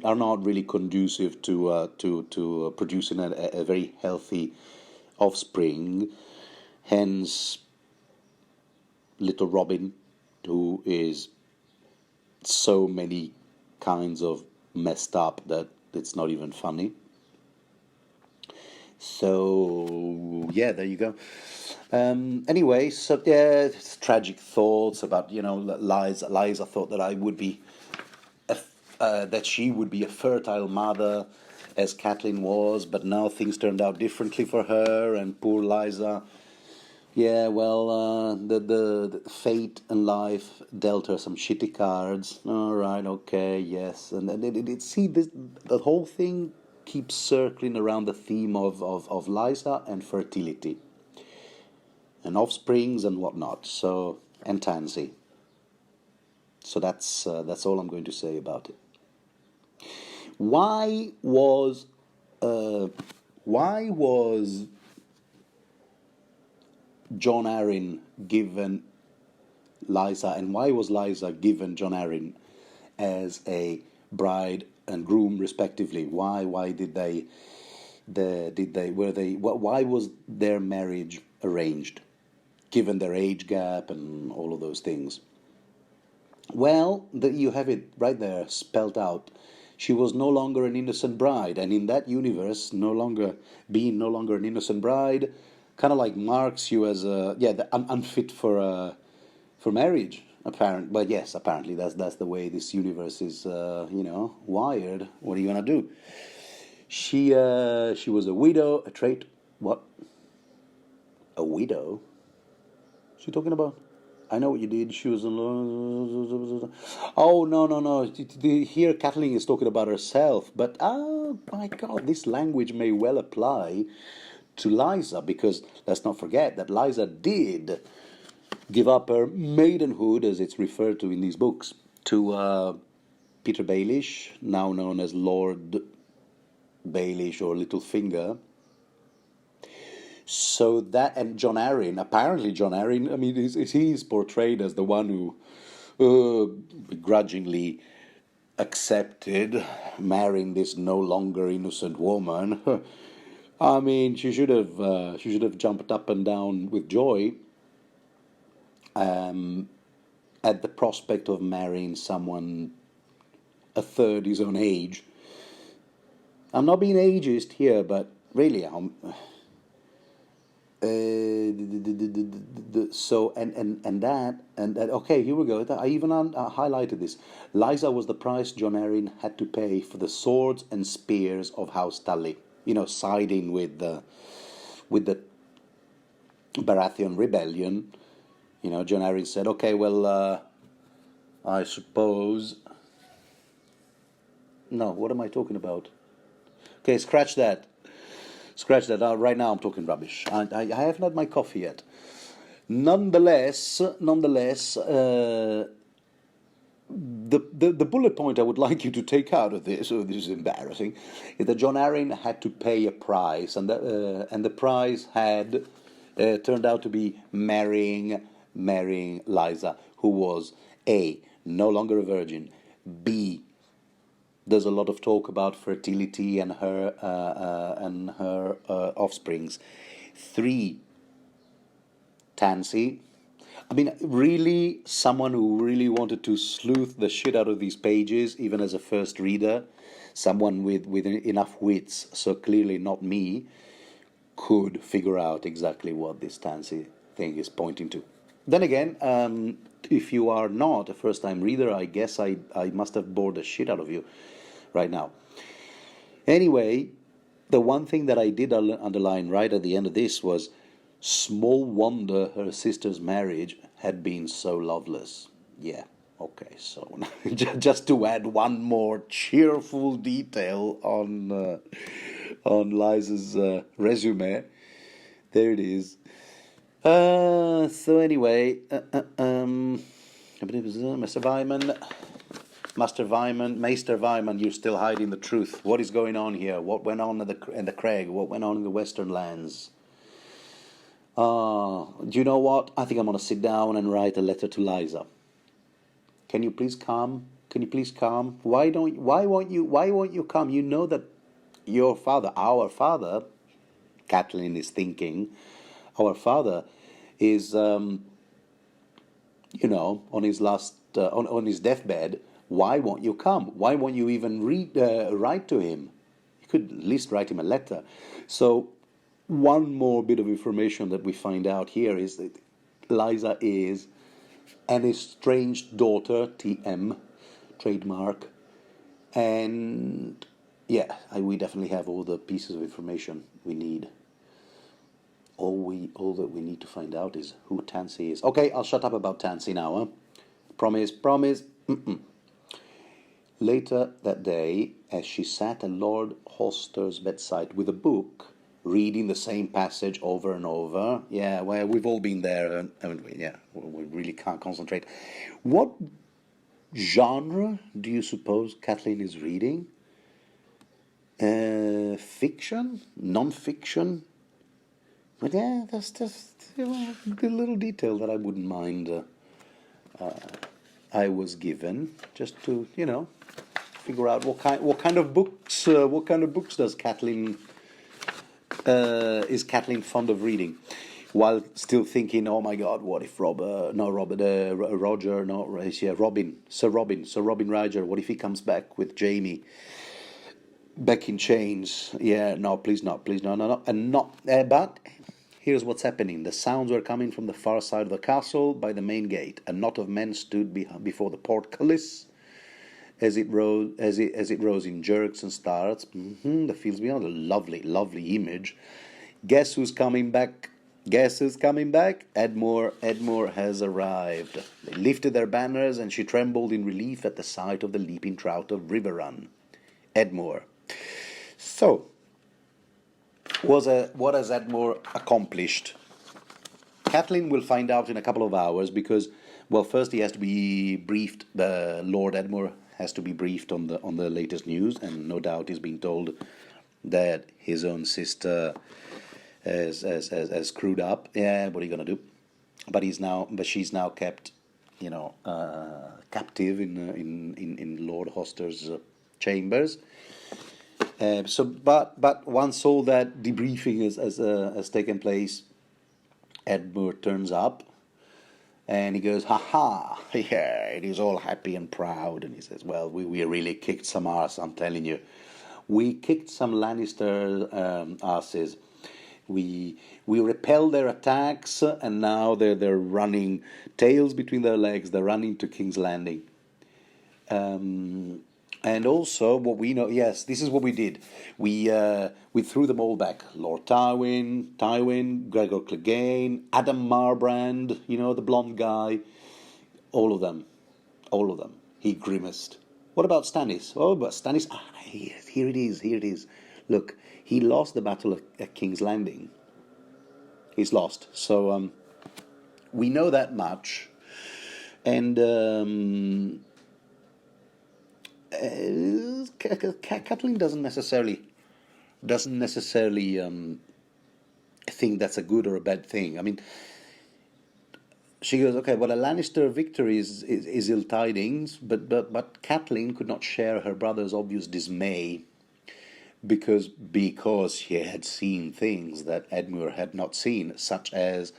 are not really conducive to producing a very healthy offspring. Hence, little Robin, who is so many kinds of messed up that it's not even funny. So yeah, there you go. Anyway, so yeah, it's tragic thoughts about Liza. Liza thought that I would be that she would be a fertile mother, as Catelyn was, but now things turned out differently for her, and poor Liza. Yeah, well, the fate and life dealt her some shitty cards. All right, okay, yes, and see this the whole thing keeps circling around the theme of Liza and fertility, and offsprings and whatnot. So and Tansy. So that's all I'm going to say about it. Why was John Arryn given Liza, and why was Liza given John Arryn as a bride and groom respectively? Why did they why was their marriage arranged, given their age gap and all of those things? Well, you have it right there spelled out. She was no longer an innocent bride, and in that universe, no longer an innocent bride, kind of like marks you as unfit for marriage. But yes, apparently that's the way this universe is wired. What are you gonna do? She was a widow, a trait. What? A widow? What's she talking about? I know what you did. She was alone. Oh no. Here, Catelyn is talking about herself. But oh my God, this language may well apply to Liza, because let's not forget that Liza did give up her maidenhood, as it's referred to in these books, to Peter Baelish, now known as Lord Baelish or Littlefinger. So that, and John Arryn, apparently John Arryn, I mean, he's portrayed as the one who begrudgingly accepted marrying this no longer innocent woman. I mean, she should have jumped up and down with joy at the prospect of marrying someone a third his own age. I'm not being ageist here, but really, so and that. Okay, here we go. I even highlighted this. Liza was the price John Arryn had to pay for the swords and spears of House Tully. Siding with the Baratheon rebellion. John Arryn said, "Okay, well, I suppose." No, what am I talking about? Okay, scratch that. Right now I'm talking rubbish. I haven't had my coffee yet. Nonetheless, the bullet point I would like you to take out of this, this is embarrassing, is that John Arryn had to pay a price, and the price had turned out to be marrying Liza, who was A, no longer a virgin, B, there's a lot of talk about fertility and her offsprings. 3, Tansy. I mean, really, someone who really wanted to sleuth the shit out of these pages, even as a first reader, someone with enough wits, so clearly not me, could figure out exactly what this Tansy thing is pointing to. Then again, if you are not a first-time reader, I guess I must have bored the shit out of you right now. Anyway, the one thing that I did underline right at the end of this was, small wonder her sister's marriage had been so loveless. Yeah, okay, so just to add one more cheerful detail on Liza's resume, there it is. So anyway, Mr. Wyman, Maester Wyman, you're still hiding the truth. What is going on here? What went on in the Craig? What went on in the Western Lands? Do you know what? I think I'm gonna sit down and write a letter to Liza. Can you please come? Can you please come? Why won't you come? You know that your father, our father, Catelyn is thinking, our father is, on his last, on his deathbed. Why won't you come? Why won't you even write to him? You could at least write him a letter. So, one more bit of information that we find out here is that Liza is an estranged daughter, TM, trademark, and yeah, we definitely have all the pieces of information we need. All that we need to find out is who Tansy is. Okay, I'll shut up about Tansy now, huh? Promise. Mm-mm. Later that day, as she sat at Lord Hoster's bedside with a book, reading the same passage over and over. Yeah, well, we've all been there, haven't we? Yeah, we really can't concentrate. What genre do you suppose Kathleen is reading? Fiction? Non-fiction? But yeah, that's just a little detail that I wouldn't mind I was given, just to, figure out what kind of books does Kathleen is Kathleen fond of reading, while still thinking, oh my God, what if Sir Robin Ryder, what if he comes back with Jamie back in chains? Yeah, no, please not, no, and not. But here's what's happening. The sounds were coming from the far side of the castle by the main gate. A knot of men stood before the portcullis. As it rose in jerks and starts, the fields beyond, a lovely image. Guess who's coming back? Edmure has arrived. They lifted their banners, and she trembled in relief at the sight of the leaping trout of Riverrun. Edmure. So, what has Edmure accomplished? Catelyn will find out in a couple of hours because, well, first he has to be briefed. Lord Edmure has to be briefed on the latest news, and no doubt he's being told that his own sister has screwed up. Yeah, what are you gonna do? But she's now kept, captive in Lord Hoster's chambers. But once all that debriefing has taken place, Edmure turns up. And he goes, ha, yeah, he's all happy and proud. And he says, well, we really kicked some arse, I'm telling you. We kicked some Lannister asses. We repelled their attacks, and now they're running tails between their legs. They're running to King's Landing. And also, what we know, yes, this is what we did. We threw them all back. Lord Tywin, Gregor Clegane, Adam Marbrand, the blonde guy. All of them. He grimaced. What about Stannis? Oh, but Stannis, here it is. Look, he lost the battle at King's Landing. He's lost. So, we know that much. And, Catelyn doesn't necessarily think that's a good or a bad thing. I mean, she goes, okay, well, a Lannister victory is ill tidings, but Catelyn could not share her brother's obvious dismay because she had seen things that Edmure had not seen, such as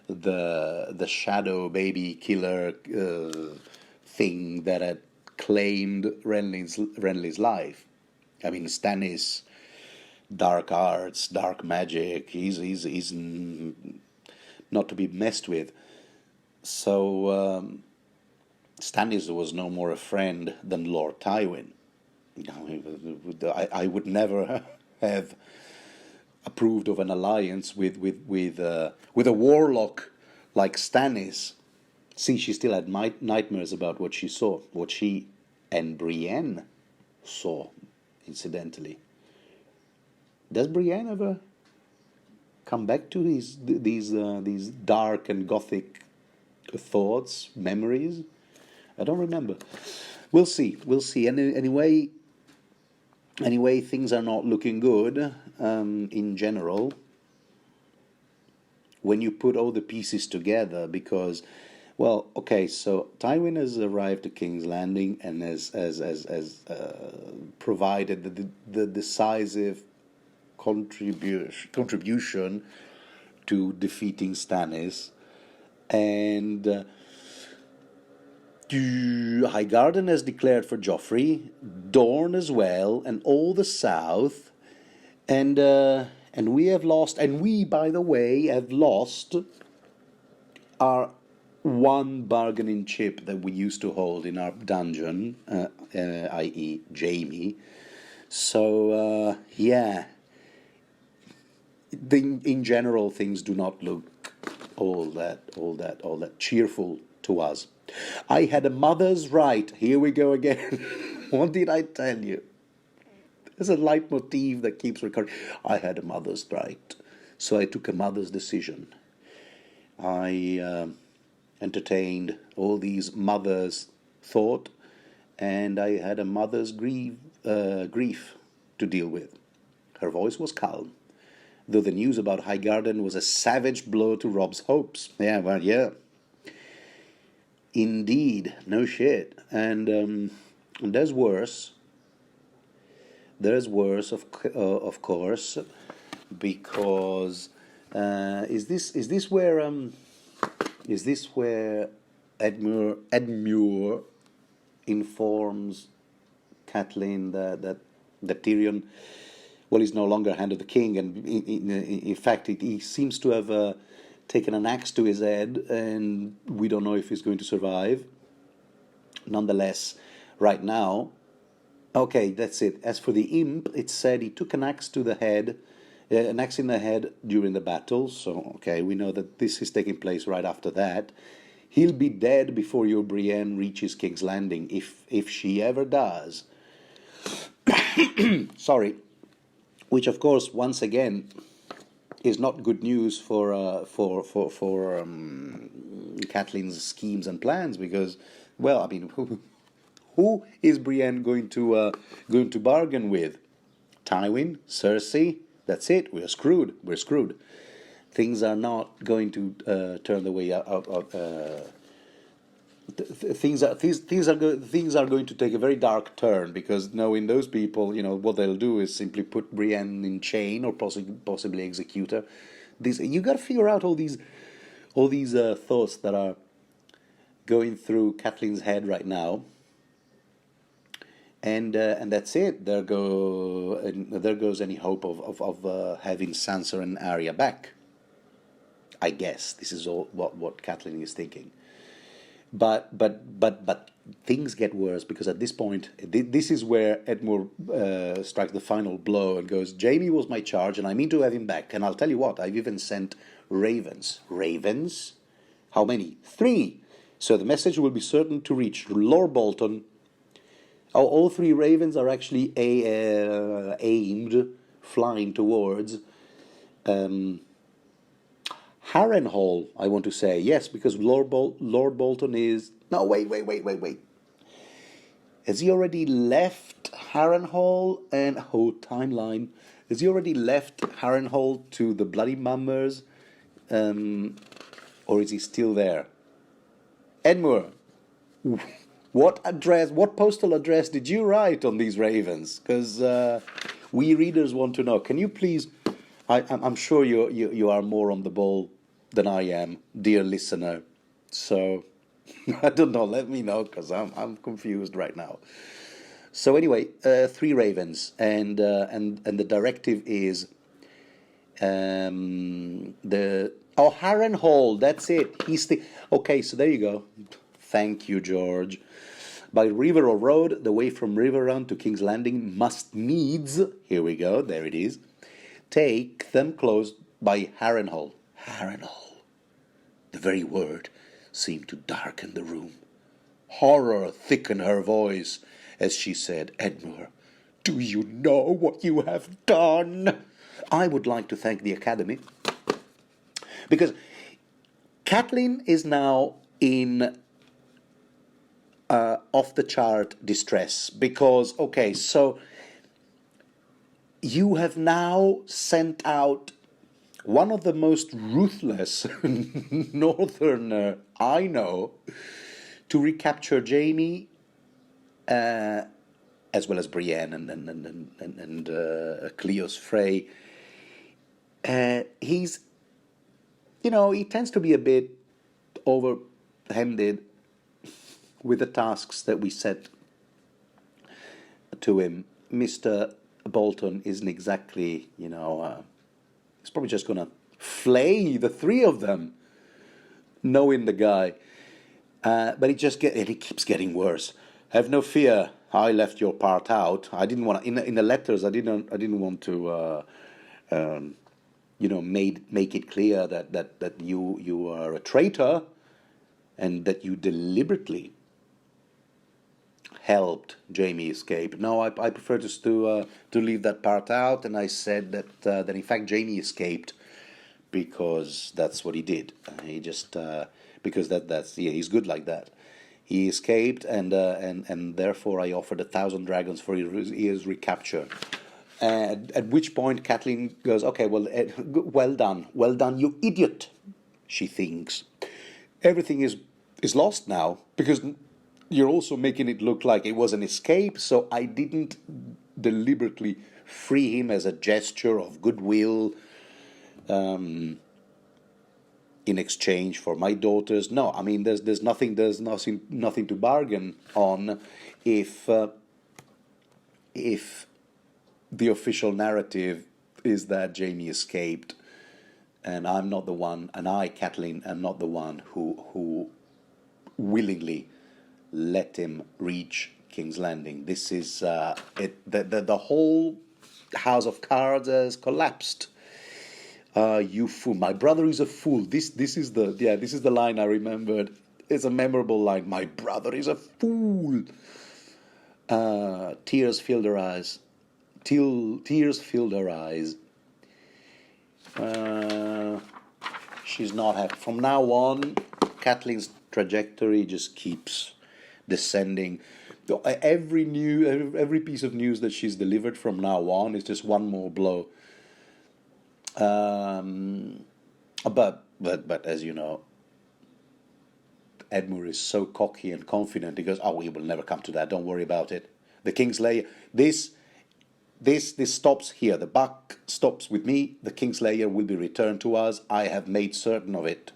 the shadow baby killer thing that had claimed Renly's life. I mean, Stannis, dark arts, dark magic. He's not to be messed with. So Stannis was no more a friend than Lord Tywin. I would never have approved of an alliance with a warlock like Stannis. See, she still had nightmares about what she saw, what she and Brienne saw, incidentally. Does Brienne ever come back to these dark and gothic thoughts, memories? I don't remember. We'll see. We'll see. Anyway, things are not looking good in general. When you put all the pieces together, because, well, okay, so Tywin has arrived at King's Landing and has provided the decisive contribution to defeating Stannis, and Highgarden has declared for Joffrey, Dorne as well, and all the south, and we have lost, and we, by the way, have lost our one bargaining chip that we used to hold in our dungeon, i.e. Jaime. So, yeah. In general, things do not look all that cheerful to us. I had a mother's right. Here we go again. What did I tell you? There's a leitmotif that keeps recurring. I had a mother's right, so I took a mother's decision. I entertained all these mothers' thought, and I had a mother's grief to deal with. Her voice was calm, though the news about Highgarden was a savage blow to Rob's hopes. Yeah, well, yeah. Indeed, no shit. And there's worse. There's worse, of course, because is this where Edmure informs Catelyn that Tyrion, well, he's no longer Hand of the King, and in fact, he seems to have taken an axe to his head, and we don't know if he's going to survive. Nonetheless, right now, okay, that's it. As for the imp, it said he took an axe in the head during the battle, so, okay, we know that this is taking place right after that. He'll be dead before your Brienne reaches King's Landing, if she ever does. Sorry. Which, of course, once again, is not good news for Catelyn's schemes and plans, because, well, I mean, who is Brienne going to bargain with? Tywin, Cersei. That's it. We're screwed. We're screwed. Things are not going to turn the way out. Things are going to take a very dark turn, because knowing those people, what they'll do is simply put Brienne in chain or possibly execute her. You got to figure out all these thoughts that are going through Catelyn's head right now, and that's it. There goes any hope of having Sansa and Arya back. I guess this is all what Catelyn is thinking. But things get worse, because at this point, this is where Edmure strikes the final blow and goes, Jaime was my charge, and I mean to have him back. And I'll tell you what, I've even sent ravens. Ravens? How many? 3. So the message will be certain to reach Lord Bolton. All 3 ravens are actually aimed, flying towards Harrenhal, I want to say. Yes, because Lord Bolton is... No, wait. Has he already left Harrenhal? And, timeline. Has he already left Harrenhal to the Bloody Mummers? Or is he still there? Edmure, what postal address did you write on these ravens? Because we readers want to know. Can you please... I'm sure you are more on the ball than I am, dear listener. So, I don't know. Let me know, because I'm confused right now. So anyway, 3 ravens, and the directive is Oh, Harrenhal, that's it. He's the... Okay, so there you go. Thank you, George. By river or road, the way from River Run to King's Landing must needs, here we go, there it is, take them close by Harrenhal. Harrenhal. The very word seemed to darken the room. Horror thickened her voice as she said, Edmure, do you know what you have done? I would like to thank the Academy, because Catelyn is now in off-the-chart distress. Because, okay, so you have now sent out one of the most ruthless northerner I know to recapture Jaime, as well as Brienne and Cleo's Frey. He's, he tends to be a bit overhanded with the tasks that we set to him. Mr. Bolton isn't exactly, he's probably just going to flay the three of them, knowing the guy. But it keeps getting worse. Have no fear. I left your part out. I didn't want to, in the letters. I didn't want to, make it clear that you are a traitor, and that you deliberately helped Jaime escape. No, I prefer just to leave that part out, and I said that in fact Jaime escaped because that's what he did. He just because he's good like that. He escaped, and therefore I offered 1,000 dragons for his recapture. At which point Catelyn goes, okay, well done, you idiot. She thinks everything is lost now, because you're also making it look like it was an escape, so I didn't deliberately free him as a gesture of goodwill in exchange for my daughters. No, I mean there's nothing to bargain on if the official narrative is that Jaime escaped, and I'm not the one, and I, Catelyn, am not the one who willingly let him reach King's Landing. This is the whole House of Cards has collapsed. You fool! My brother is a fool. This is the line I remembered. It's a memorable line. My brother is a fool. Tears filled her eyes. Tears filled her eyes. She's not happy. From now on, Catelyn's trajectory just keeps descending. Every piece of news that she's delivered from now on is just one more blow. But as you know, Edmure is so cocky and confident. He goes, "Oh, we will never come to that. Don't worry about it. The Kingslayer. This stops here. The buck stops with me. The Kingslayer will be returned to us. I have made certain of it."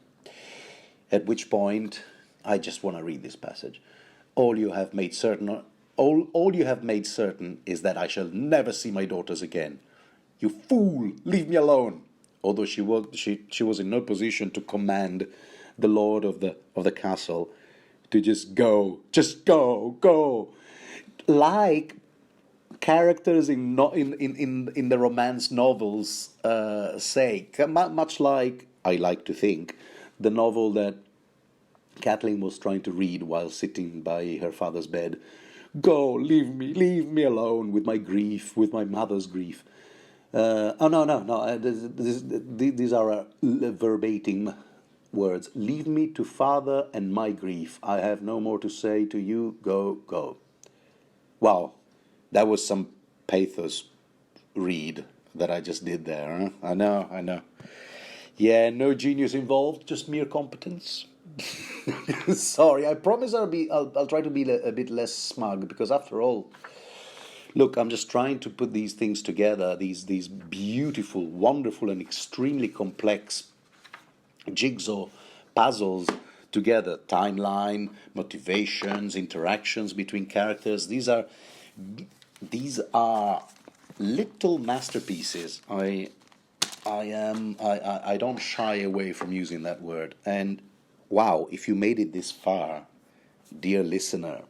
At which point, I just want to read this passage. All you have made certain is that I shall never see my daughters again. You fool! Leave me alone. Although she was in no position to command the lord of the castle to just go, like characters in the romance novels say, much like I like to think the novel that Catelyn was trying to read while sitting by her father's bed. Go, leave me alone with my grief, with my mother's grief. No. These are verbatim words. Leave me to father and my grief. I have no more to say to you. Go. Wow, that was some pathos read that I just did there. Huh? I know. Yeah, no genius involved, just mere competence. Sorry, I promise I'll try to be a bit less smug, because after all, look, I'm just trying to put these things together, these beautiful, wonderful, and extremely complex jigsaw puzzles together. Timeline, motivations, interactions between characters. These are little masterpieces. I don't shy away from using that word. And wow, if you made it this far, dear listener,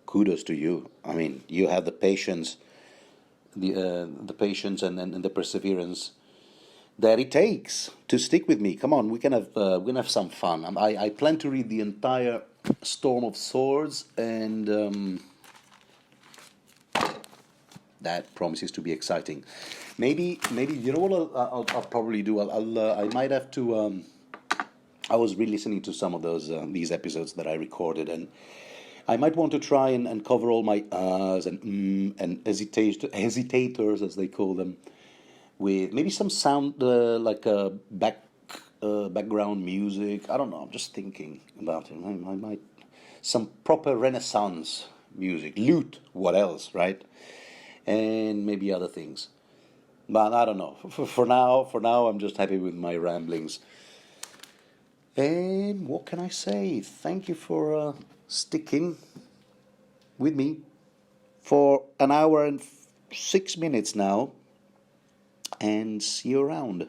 kudos to you. I mean, you have the patience and the perseverance that it takes to stick with me. Come on, we can have some fun. I plan to read the entire Storm of Swords, and that promises to be exciting. Maybe you know what I'll probably do. I might have to. I was re-listening to some of these episodes that I recorded, and I might want to try and cover all my uhs and and hesitators, as they call them, with maybe some sound like background music. I don't know. I'm just thinking about it. I might some proper Renaissance music, lute. What else, right? And maybe other things. But I don't know. For now, I'm just happy with my ramblings. And what can I say? Thank you for sticking with me for an hour and 6 minutes now. And see you around.